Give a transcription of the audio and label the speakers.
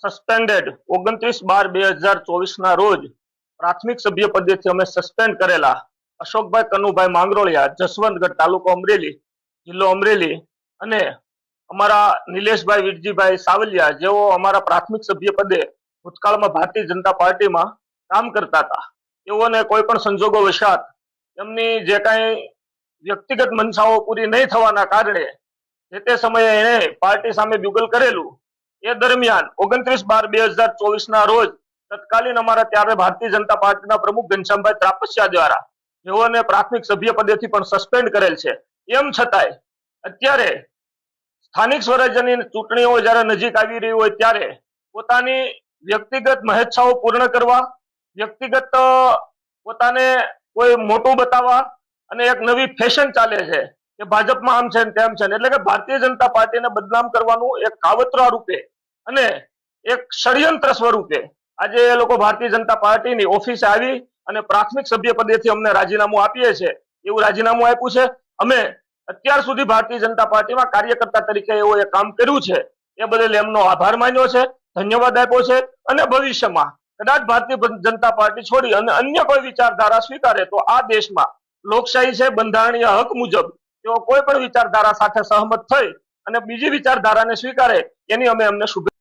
Speaker 1: Suspended 29/12/2024 ના રોજ પ્રાથમિક સભ્ય પદેથી અમે સસ્પેન્ડ કરેલા અશોકભાઈ કનુભાઈ માંગરોળિયા, જસવંતગઢ, તાલુકો અમરેલી, જિલ્લો અમરેલી, અને અમારા નિલેશભાઈ વીરજીભાઈ સાવલિયા, જેઓ અમારા પ્રાથમિક સભ્ય પદે ભૂતકાળમાં ભારતીય જનતા પાર્ટીમાં કામ કરતા હતા, તેઓને કોઈ પણ સંજોગો વશાત એમની જે કાંઈ વ્યક્તિગત મનસાઓ પૂરી નહીં થવાના કારણે જે તે સમયે એને પાર્ટી સામે બ્યુગલ કરેલું. એ દરમિયાન 29/12/2024 ના રોજ તત્કાલીન અમારા ત્યારે ભારતીય જનતા પાર્ટીના પ્રમુખ ઘનશ્યામભાઈ ત્રાપસિયા દ્વારા જેઓને પ્રાથમિક સભ્ય પદેથી પણ સસ્પેન્ડ કરેલ છે. એમ છતાંય અત્યારે સ્થાનિક સ્વરાજ્યની ચૂંટણીઓ જ્યારે નજીક આવી રહી હોય ત્યારે પોતાની વ્યક્તિગત મહેચ્છાઓ પૂર્ણ કરવા, વ્યક્તિગત પોતાને કોઈ મોટું બતાવવા અને એક નવી ફેશન ચાલે છે કે ભાજપમાં આમ છે ને તેમ છે, એટલે કે ભારતીય જનતા પાર્ટીને બદનામ કરવાનું એક કાવતરા રૂપે અને એક ષડયંત્ર સ્વરૂપે આજે એ લોકો ભારતીય જનતા પાર્ટીની ઓફિસે આવી અને પ્રાથમિક સભ્ય પદેથી અમને રાજીનામું આપીએ છે એવું રાજીનામું આપ્યું છે. અમે અત્યાર સુધી ભારતીય જનતા પાર્ટીમાં કાર્યકર્તા તરીકે એવો એ કામ કર્યું છે એ બદલ એમનો આભાર માન્યો છે, ધન્યવાદ આપ્યો છે. અને ભવિષ્યમાં કદાચ ભારતીય જનતા પાર્ટી છોડી અને અન્ય કોઈ વિચારધારા સ્વીકારે તો આ દેશમાં લોકશાહી છે, બંધારણીય હક મુજબ તેઓ કોઈ પણ વિચારધારા સાથે સહમત થઈ અને બીજી વિચારધારાને સ્વીકારે એની અમે એમને શુભેચ્છા